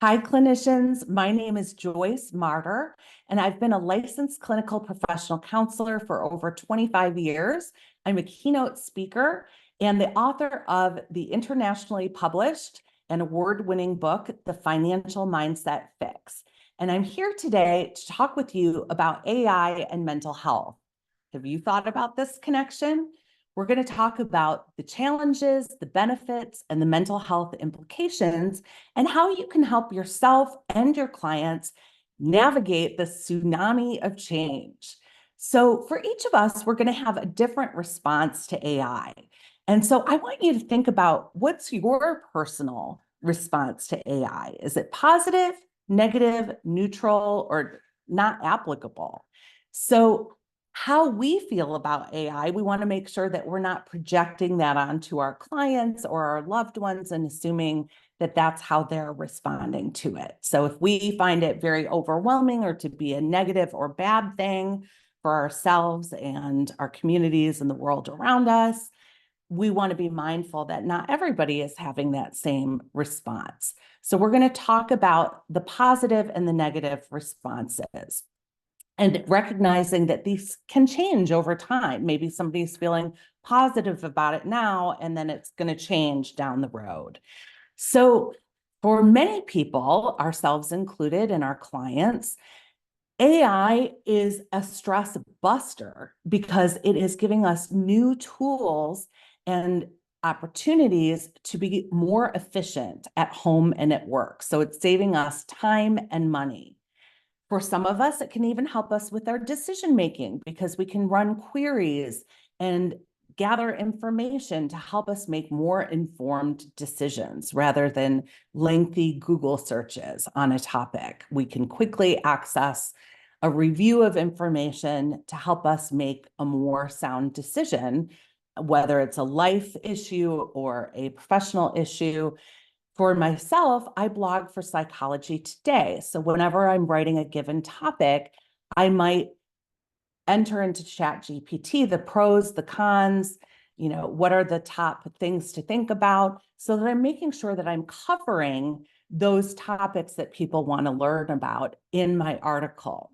Hi, clinicians. My name is Joyce Martyr, and I've been a licensed clinical professional counselor for over 25 years. I'm a keynote speaker and the author of the internationally published and award-winning book, The Financial Mindset Fix. And I'm here today to talk with you about AI and mental health. Have you thought about this connection? We're going to talk about the challenges, the benefits, and the mental health implications, and how you can help yourself and your clients navigate the tsunami of change. So for each of us, we're going to have a different response to AI. And so I want you to think about, what's your personal response to AI? Is it positive, negative, neutral, or not applicable? So how we feel about AI, we want to make sure that we're not projecting that onto our clients or our loved ones and assuming that that's how they're responding to it. So if we find it very overwhelming or to be a negative or bad thing for ourselves and our communities and the world around us, we want to be mindful that not everybody is having that same response. So we're going to talk about the positive and the negative responses, and recognizing that these can change over time. Maybe somebody's feeling positive about it now, and then it's going to change down the road. So for many people, ourselves included and our clients, AI is a stress buster because it is giving us new tools and opportunities to be more efficient at home and at work. So it's saving us time and money. For some of us, it can even help us with our decision making because we can run queries and gather information to help us make more informed decisions rather than lengthy Google searches on a topic. We can quickly access a review of information to help us make a more sound decision, whether it's a life issue or a professional issue. For myself, I blog for Psychology Today. So whenever I'm writing a given topic, I might enter into ChatGPT the pros, the cons, what are the top things to think about, so that I'm making sure that I'm covering those topics that people want to learn about in my article.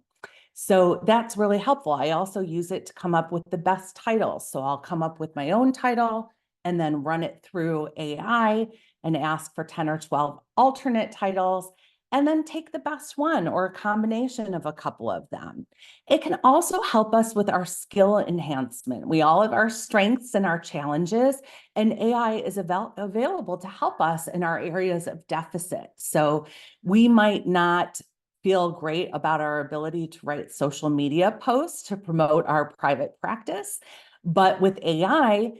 So that's really helpful. I also use it to come up with the best titles. So I'll come up with my own title and then run it through AI and ask for 10 or 12 alternate titles, and then take the best one or a combination of a couple of them. It can also help us with our skill enhancement. We all have our strengths and our challenges, and AI is available to help us in our areas of deficit. So we might not feel great about our ability to write social media posts to promote our private practice, but with AI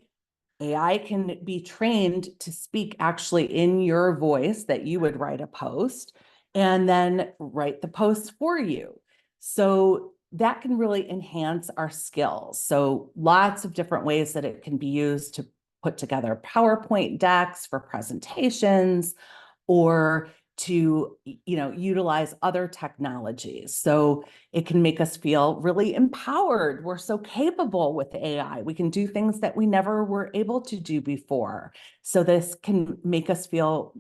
can be trained to speak actually in your voice that you would write a post and then write the post for you. So that can really enhance our skills. So lots of different ways that it can be used to put together PowerPoint decks for presentations, or to utilize other technologies. So it can make us feel really empowered. We're so capable with AI. We can do things that we never were able to do before. So this can make us feel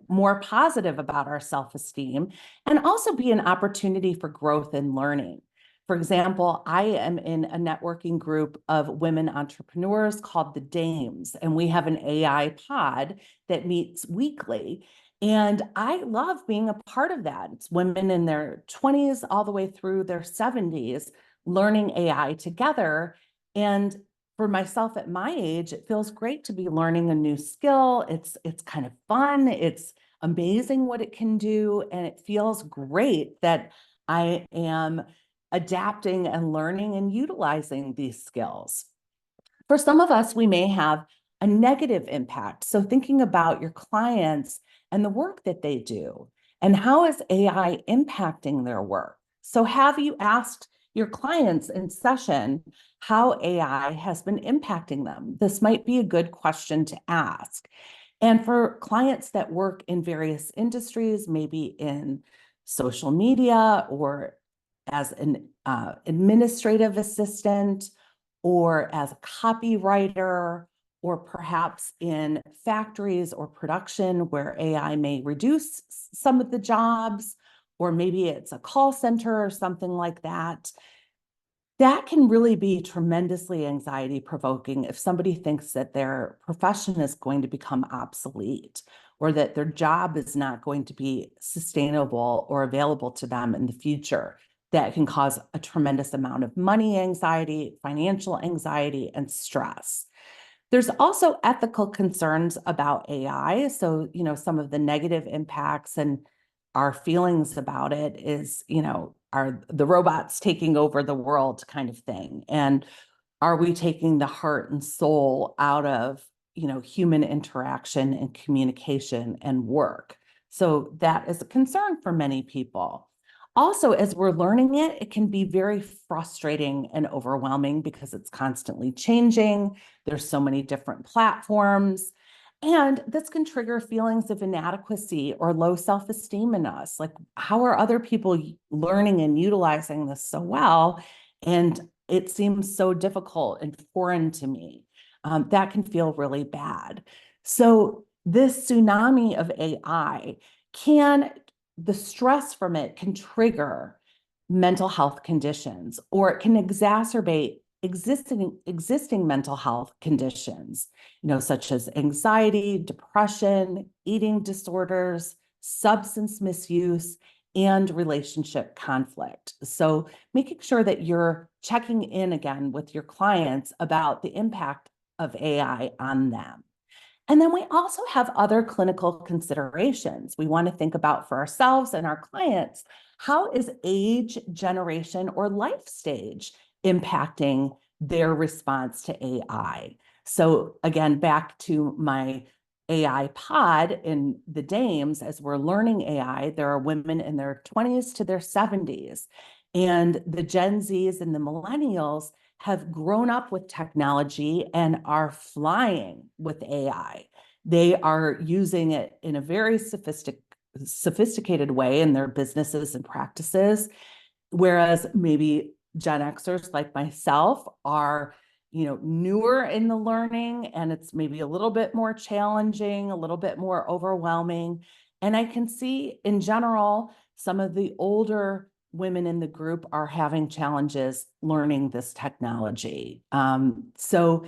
more positive about our self-esteem, and also be an opportunity for growth and learning. For example, I am in a networking group of women entrepreneurs called the Dames, and we have an AI pod that meets weekly. And I love being a part of that. It's women in their 20s all the way through their 70s learning AI together. And for myself at my age, it feels great to be learning a new skill. It's kind of fun. It's amazing what it can do. And it feels great that I am adapting and learning and utilizing these skills. For some of us, we may have a negative impact. So thinking about your clients and the work that they do, and how is AI impacting their work? So have you asked your clients in session how AI has been impacting them? This might be a good question to ask. And for clients that work in various industries, maybe in social media or as an administrative assistant, or as a copywriter, or perhaps in factories or production where AI may reduce some of the jobs, or maybe it's a call center or something like that. That can really be tremendously anxiety provoking if somebody thinks that their profession is going to become obsolete or that their job is not going to be sustainable or available to them in the future. That can cause a tremendous amount of money anxiety, financial anxiety, and stress. There's also ethical concerns about AI. So, some of the negative impacts and our feelings about it is, are the robots taking over the world kind of thing? And are we taking the heart and soul out of, human interaction and communication and work? So that is a concern for many people. Also, as we're learning it, it can be very frustrating and overwhelming because it's constantly changing. There's so many different platforms. And this can trigger feelings of inadequacy or low self-esteem in us. Like, how are other people learning and utilizing this so well? And it seems so difficult and foreign to me. That can feel really bad. So this tsunami of AI the stress from it can trigger mental health conditions, or it can exacerbate existing mental health conditions, such as anxiety, depression, eating disorders, substance misuse, and relationship conflict. So making sure that you're checking in again with your clients about the impact of AI on them. And then we also have other clinical considerations we want to think about for ourselves and our clients. How is age, generation, or life stage impacting their response to AI? So again, back to my AI pod in the dames, as we're learning AI, there are women in their 20s to their 70s. And the Gen Zs and the millennials have grown up with technology and are flying with AI. They are using it in a very sophisticated way in their businesses and practices, whereas maybe Gen Xers like myself are, newer in the learning, and it's maybe a little bit more challenging, a little bit more overwhelming. And I can see in general, some of the older women in the group are having challenges learning this technology. So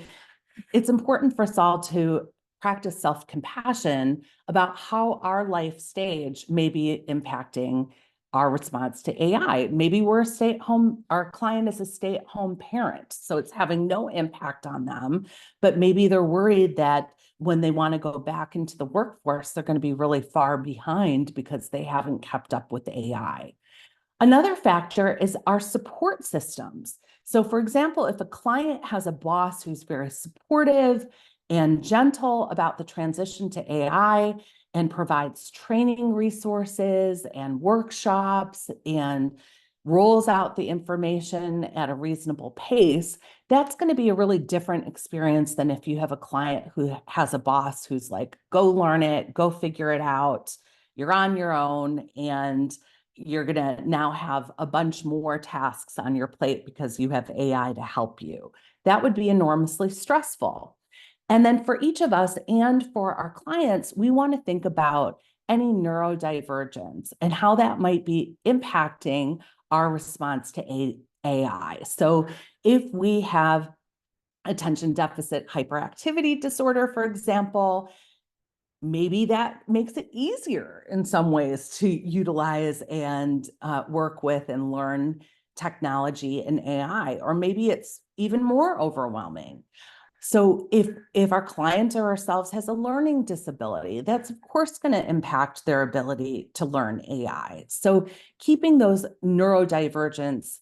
it's important for us all to practice self-compassion about how our life stage may be impacting our response to AI. Maybe we're a stay-at-home, our client is a stay-at-home parent, so it's having no impact on them, but maybe they're worried that when they want to go back into the workforce, they're going to be really far behind because they haven't kept up with AI. Another factor is our support systems. So for example, if a client has a boss who's very supportive and gentle about the transition to AI and provides training resources and workshops and rolls out the information at a reasonable pace, that's going to be a really different experience than if you have a client who has a boss who's like, go learn it, go figure it out, you're on your own, and you're going to now have a bunch more tasks on your plate because you have AI to help you. That would be enormously stressful. And then for each of us and for our clients, we want to think about any neurodivergence and how that might be impacting our response to AI. So if we have attention deficit hyperactivity disorder, for example, maybe that makes it easier in some ways to utilize and work with and learn technology and AI, or maybe it's even more overwhelming. So if our client or ourselves has a learning disability, that's of course going to impact their ability to learn AI. So keeping those neurodivergence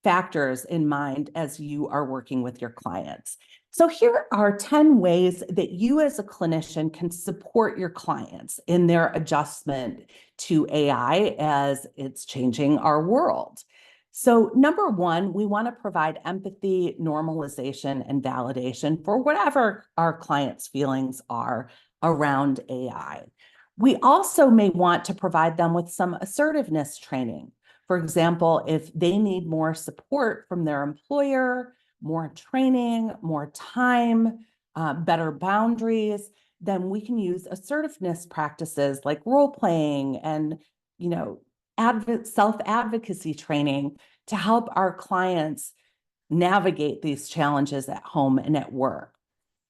factors in mind as you are working with your clients. So here are 10 ways that you as a clinician can support your clients in their adjustment to AI as it's changing our world. So number one, we want to provide empathy, normalization, and validation for whatever our clients' feelings are around AI. We also may want to provide them with some assertiveness training. For example, if they need more support from their employer, more training, more time, better boundaries, then we can use assertiveness practices like role playing and, self-advocacy training to help our clients navigate these challenges at home and at work.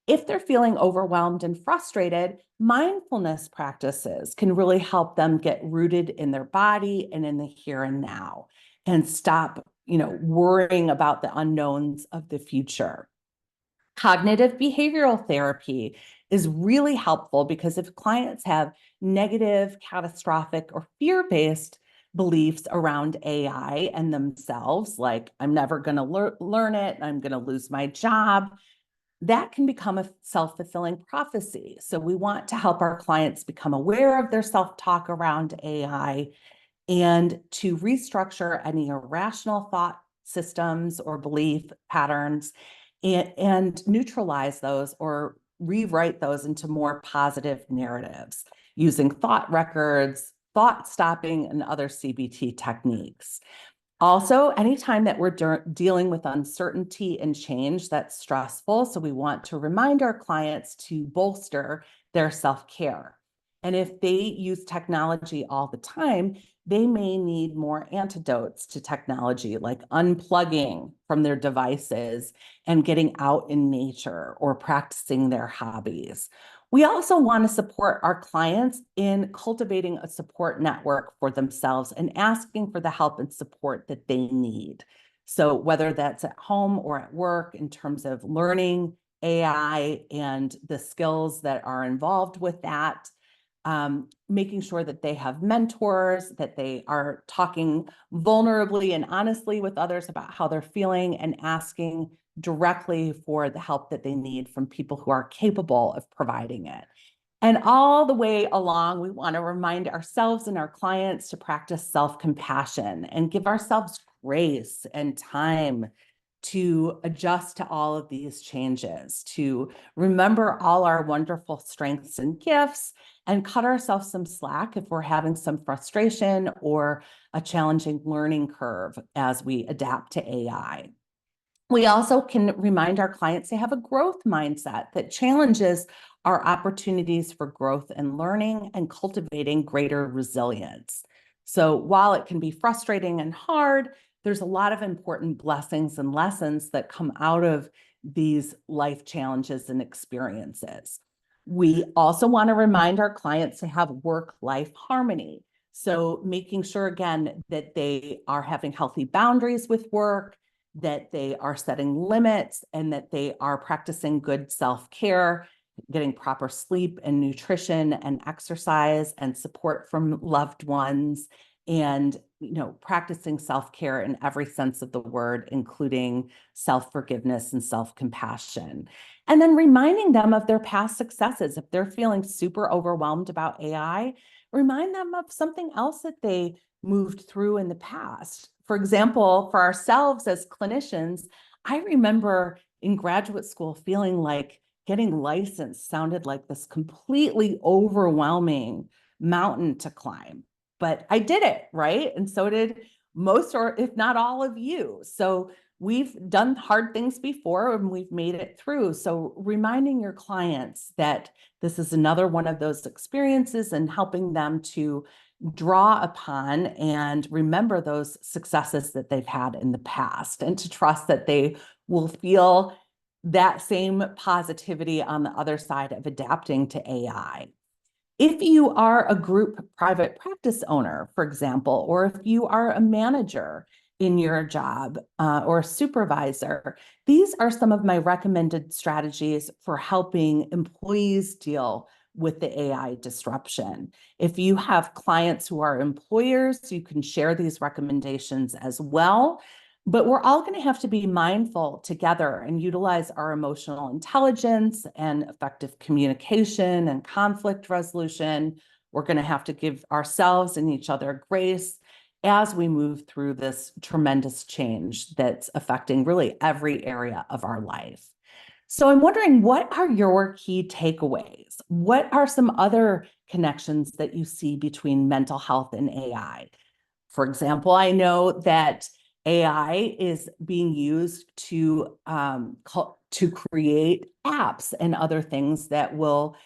If they're feeling overwhelmed and frustrated, mindfulness practices can really help them get rooted in their body and in the here and now and stop, worrying about the unknowns of the future. Cognitive behavioral therapy is really helpful because if clients have negative, catastrophic, or fear-based beliefs around AI and themselves, like I'm never going to learn it, I'm going to lose my job, that can become a self-fulfilling prophecy. So we want to help our clients become aware of their self-talk around AI and to restructure any irrational thought systems or belief patterns and neutralize those or rewrite those into more positive narratives using thought records, thought stopping, and other CBT techniques. Also, anytime that we're dealing with uncertainty and change, that's stressful. So we want to remind our clients to bolster their self-care. And if they use technology all the time, they may need more antidotes to technology, like unplugging from their devices and getting out in nature or practicing their hobbies. We also want to support our clients in cultivating a support network for themselves and asking for the help and support that they need. So whether that's at home or at work in terms of learning AI and the skills that are involved with that, making sure that they have mentors, that they are talking vulnerably and honestly with others about how they're feeling and asking directly for the help that they need from people who are capable of providing it. And all the way along, we want to remind ourselves and our clients to practice self-compassion and give ourselves grace and time to adjust to all of these changes, to remember all our wonderful strengths and gifts and cut ourselves some slack if we're having some frustration or a challenging learning curve as we adapt to AI. We also can remind our clients to have a growth mindset that challenges our opportunities for growth and learning and cultivating greater resilience. So while it can be frustrating and hard, there's a lot of important blessings and lessons that come out of these life challenges and experiences. We also want to remind our clients to have work-life harmony. So making sure, again, that they are having healthy boundaries with work, that they are setting limits, and that they are practicing good self-care, getting proper sleep and nutrition and exercise and support from loved ones, and practicing self-care in every sense of the word, including self-forgiveness and self-compassion. And then reminding them of their past successes. If they're feeling super overwhelmed about AI, remind them of something else that they moved through in the past. For example, for ourselves as clinicians, I remember in graduate school feeling like getting licensed sounded like this completely overwhelming mountain to climb. But I did it, right? And so did most, or if not all of you. So we've done hard things before and we've made it through. So reminding your clients that this is another one of those experiences and helping them to draw upon and remember those successes that they've had in the past and to trust that they will feel that same positivity on the other side of adapting to AI. If you are a group private practice owner, for example, or if you are a manager in your job or a supervisor, these are some of my recommended strategies for helping employees deal with the AI disruption. If you have clients who are employers, you can share these recommendations as well. But we're all going to have to be mindful together and utilize our emotional intelligence and effective communication and conflict resolution. We're going to have to give ourselves and each other grace as we move through this tremendous change that's affecting really every area of our life. So I'm wondering, what are your key takeaways? What are some other connections that you see between mental health and AI? For example, I know that AI is being used to create apps and other things that will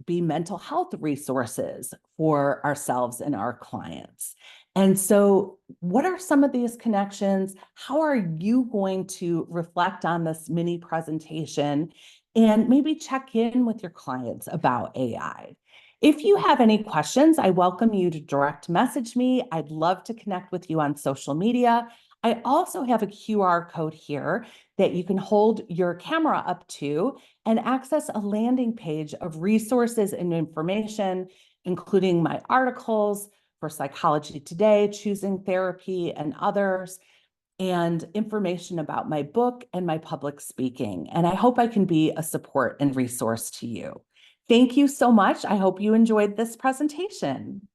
be mental health resources for ourselves and our clients. And so, what are some of these connections? How are you going to reflect on this mini presentation and maybe check in with your clients about AI? If you have any questions, I welcome you to direct message me. I'd love to connect with you on social media. I also have a QR code here that you can hold your camera up to and access a landing page of resources and information, including my articles for Psychology Today, Choosing Therapy, and others, and information about my book and my public speaking. And I hope I can be a support and resource to you. Thank you so much. I hope you enjoyed this presentation.